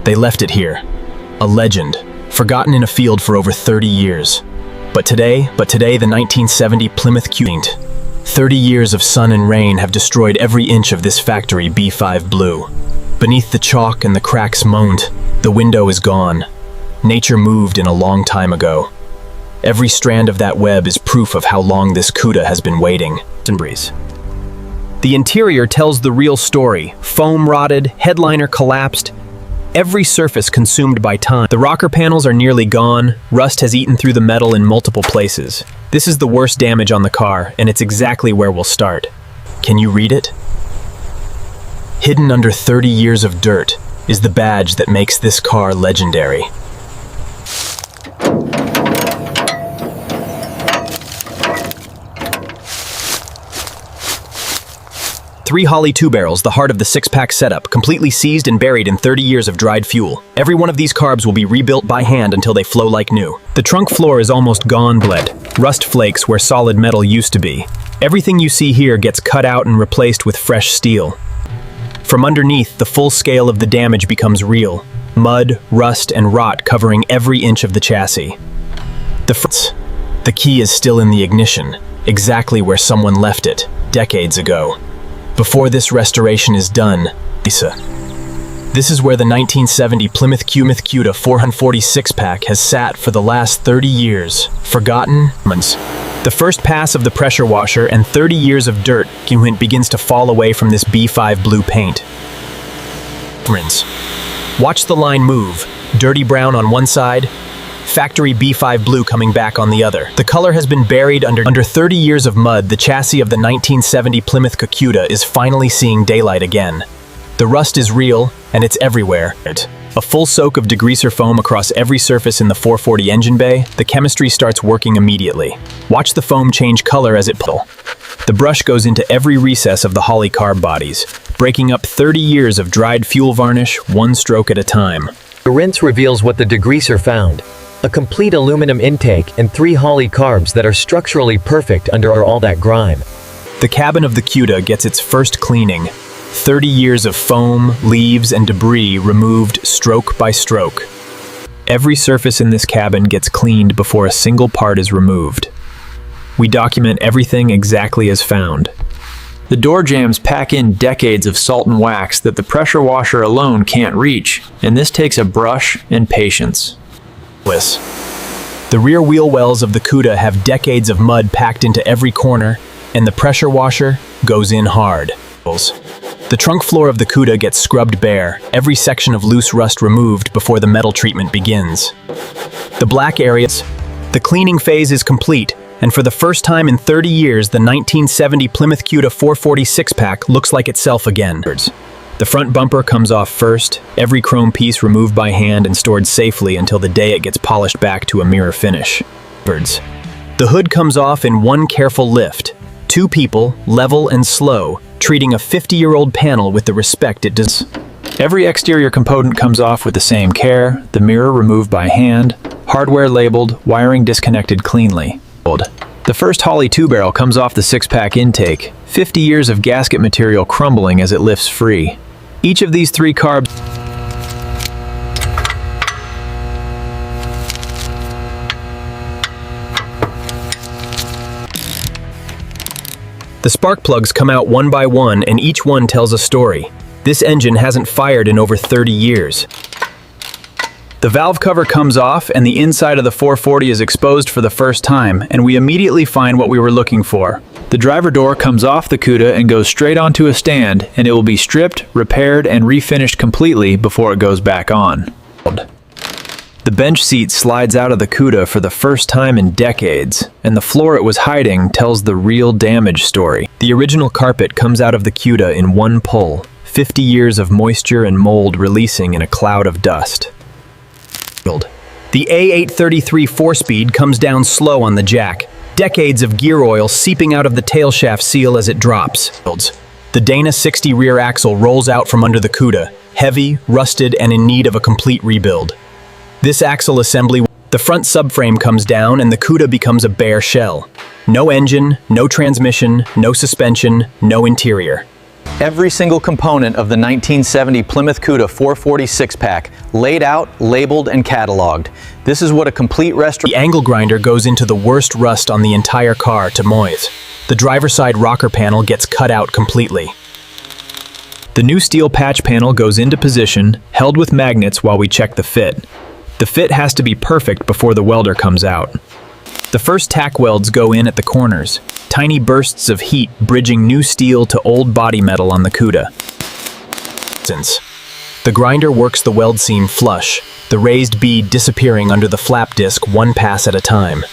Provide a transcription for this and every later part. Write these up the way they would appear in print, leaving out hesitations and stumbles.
They left it here, a legend, forgotten in a field for over 30 years. But today, the 1970 Plymouth Cuda. 30 years of sun and rain have destroyed every inch of this factory B5 blue. Beneath the chalk and the cracks moaned, the window is gone. Nature moved in a long time ago. Every strand of that web is proof of how long this Cuda has been waiting. The interior tells the real story. Foam rotted, headliner collapsed, every surface consumed by time. The rocker panels are nearly gone, rust has eaten through the metal in multiple places. This is the worst damage on the car, and it's exactly where we'll start. Can you read it? Hidden under 30 years of dirt is the badge that makes this car legendary. Three Holley 2 barrels, the heart of the six-pack setup, completely seized and buried in 30 years of dried fuel. Every one of these carbs will be rebuilt by hand until they flow like new. The trunk floor is almost gone bled, rust flakes where solid metal used to be. Everything you see here gets cut out and replaced with fresh steel. From underneath, the full scale of the damage becomes real. Mud, rust, and rot covering every inch of the chassis. The key is still in the ignition, exactly where someone left it, decades ago. Before this restoration is done, this is where the 1970 Plymouth Cuda 446 pack has sat for the last 30 years, forgotten. The first pass of the pressure washer and 30 years of dirt begins to fall away from this B5 blue paint. Watch the line move, dirty brown on one side, factory B5 blue coming back on the other. The color has been buried under 30 years of mud. The chassis of the 1970 Plymouth Cuda is finally seeing daylight again. The rust is real, and it's everywhere. A full soak of degreaser foam across every surface in the 440 engine bay, the chemistry starts working immediately. Watch the foam change color as it pulls. The brush goes into every recess of the Holley carb bodies, breaking up 30 years of dried fuel varnish, one stroke at a time. The rinse reveals what the degreaser found. A complete aluminum intake and 3 Holley carbs that are structurally perfect under all that grime. The cabin of the Cuda gets its first cleaning. 30 years of foam, leaves, and debris removed stroke by stroke. Every surface in this cabin gets cleaned before a single part is removed. We document everything exactly as found. The door jambs pack in decades of salt and wax that the pressure washer alone can't reach, and this takes a brush and patience. The rear wheel wells of the Cuda have decades of mud packed into every corner, and the pressure washer goes in hard. The trunk floor of the Cuda gets scrubbed bare, every section of loose rust removed before the metal treatment begins. The black areas, the cleaning phase is complete, and for the first time in 30 years, the 1970 Plymouth Cuda 446 pack looks like itself again. The front bumper comes off first, every chrome piece removed by hand and stored safely until the day it gets polished back to a mirror finish. The hood comes off in one careful lift. 2 people, level and slow, treating a 50-year-old panel with the respect it deserves. Every exterior component comes off with the same care, the mirror removed by hand, hardware labeled, wiring disconnected cleanly. The first Holley 2 barrel comes off the 6-pack intake, 50 years of gasket material crumbling as it lifts free. Each of these 3 carbs The spark plugs come out one by one, and each one tells a story. This engine hasn't fired in over 30 years. The valve cover comes off and the inside of the 440 is exposed for the first time, and we immediately find what we were looking for. The driver door comes off the Cuda and goes straight onto a stand, and it will be stripped, repaired, and refinished completely before it goes back on. The bench seat slides out of the Cuda for the first time in decades, and the floor it was hiding tells the real damage story. The original carpet comes out of the Cuda in one pull, 50 years of moisture and mold releasing in a cloud of dust. The A833 4-speed comes down slow on the jack, decades of gear oil seeping out of the tailshaft seal as it drops. The Dana 60 rear axle rolls out from under the Cuda, heavy, rusted, and in need of a complete rebuild. This axle assembly, the front subframe comes down and the Cuda becomes a bare shell. No engine, no transmission, no suspension, no interior. Every single component of the 1970 Plymouth Cuda 440 six-pack, laid out, labeled, and cataloged. This is what a complete restoration... The angle grinder goes into the worst rust on the entire car to moise. The driver's side rocker panel gets cut out completely. The new steel patch panel goes into position, held with magnets while we check the fit. The fit has to be perfect before the welder comes out. The first tack welds go in at the corners, tiny bursts of heat bridging new steel to old body metal on the Cuda. The grinder works the weld seam flush, the raised bead disappearing under the flap disc one pass at a time.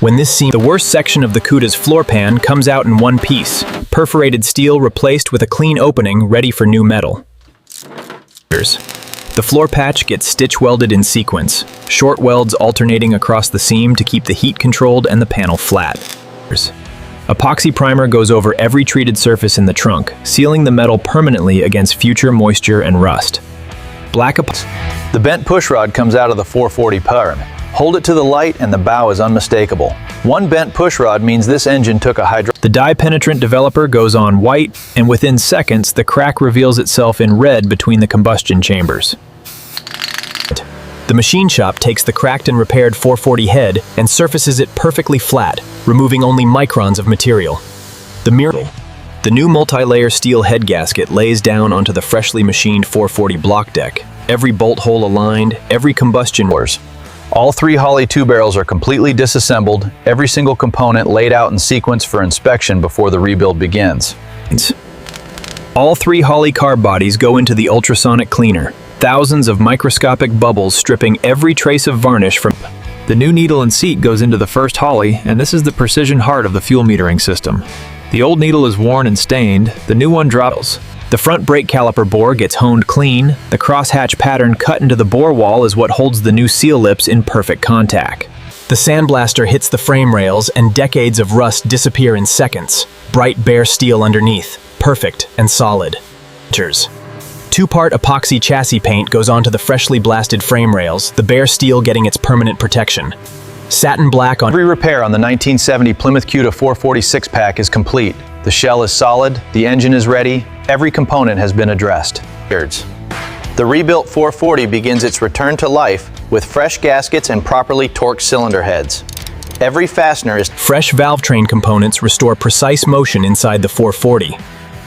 When this seam, the worst section of the Cuda's floor pan comes out in one piece, perforated steel replaced with a clean opening ready for new metal. The floor patch gets stitch welded in sequence, short welds alternating across the seam to keep the heat controlled and the panel flat. Epoxy primer goes over every treated surface in the trunk, sealing the metal permanently against future moisture and rust. The bent pushrod comes out of the 440 perm. Hold it to the light and the bow is unmistakable. One bent pushrod means this engine took a The dye-penetrant developer goes on white, and within seconds the crack reveals itself in red between the combustion chambers. The machine shop takes the cracked and repaired 440 head and surfaces it perfectly flat, removing only microns of material. The new multi-layer steel head gasket lays down onto the freshly machined 440 block deck, every bolt hole aligned, every combustion doors. All three Holley 2 barrels are completely disassembled, every single component laid out in sequence for inspection before the rebuild begins. All three Holley carb bodies go into the ultrasonic cleaner, thousands of microscopic bubbles stripping every trace of varnish from... The new needle and seat goes into the first Holley, and this is the precision heart of the fuel metering system. The old needle is worn and stained, the new one drops. The front brake caliper bore gets honed clean, the crosshatch pattern cut into the bore wall is what holds the new seal lips in perfect contact. The sandblaster hits the frame rails and decades of rust disappear in seconds, bright bare steel underneath, perfect and solid. Two-part epoxy chassis paint goes onto the freshly blasted frame rails, the bare steel getting its permanent protection. Satin black on... Every repair on the 1970 Plymouth Cuda 440 six-pack is complete. The shell is solid, the engine is ready, every component has been addressed. The rebuilt 440 begins its return to life with fresh gaskets and properly torqued cylinder heads. Every fastener is... Fresh valve train components restore precise motion inside the 440.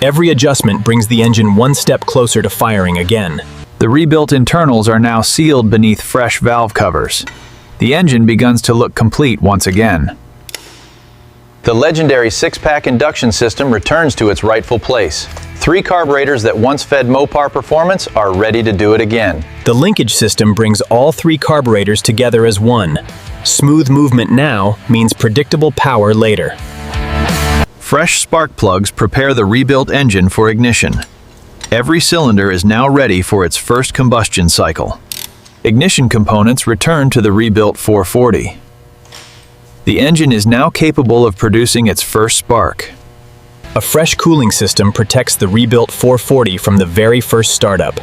Every adjustment brings the engine one step closer to firing again. The rebuilt internals are now sealed beneath fresh valve covers. The engine begins to look complete once again. The legendary six-pack induction system returns to its rightful place. Three carburetors that once fed Mopar performance are ready to do it again. The linkage system brings all three carburetors together as one. Smooth movement now means predictable power later. Fresh spark plugs prepare the rebuilt engine for ignition. Every cylinder is now ready for its first combustion cycle. Ignition components return to the rebuilt 440. The engine is now capable of producing its first spark. A fresh cooling system protects the rebuilt 440 from the very first startup.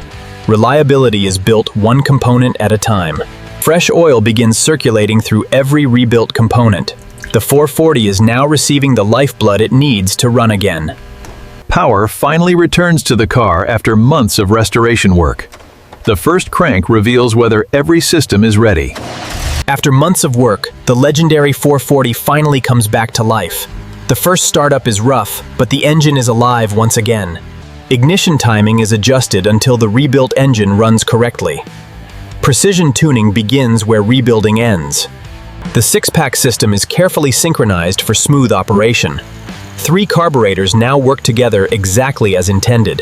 Reliability is built one component at a time. Fresh oil begins circulating through every rebuilt component. The 440 is now receiving the lifeblood it needs to run again. Power finally returns to the car after months of restoration work. The first crank reveals whether every system is ready. After months of work, the legendary 440 finally comes back to life. The first startup is rough, but the engine is alive once again. Ignition timing is adjusted until the rebuilt engine runs correctly. Precision tuning begins where rebuilding ends. The six-pack system is carefully synchronized for smooth operation. Three carburetors now work together exactly as intended.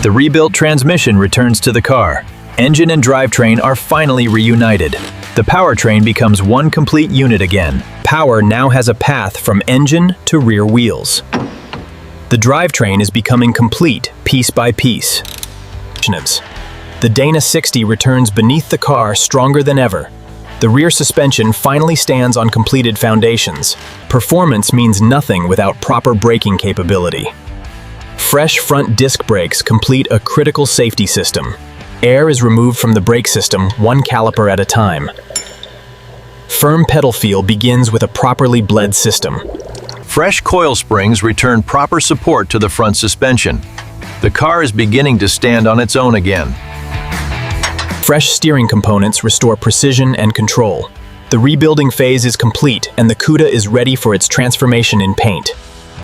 The rebuilt transmission returns to the car. Engine and drivetrain are finally reunited. The powertrain becomes one complete unit again. Power now has a path from engine to rear wheels. The drivetrain is becoming complete, piece by piece. The Dana 60 returns beneath the car stronger than ever. The rear suspension finally stands on completed foundations. Performance means nothing without proper braking capability. Fresh front disc brakes complete a critical safety system. Air is removed from the brake system, one caliper at a time. Firm pedal feel begins with a properly bled system. Fresh coil springs return proper support to the front suspension. The car is beginning to stand on its own again. Fresh steering components restore precision and control. The rebuilding phase is complete and the Cuda is ready for its transformation in paint.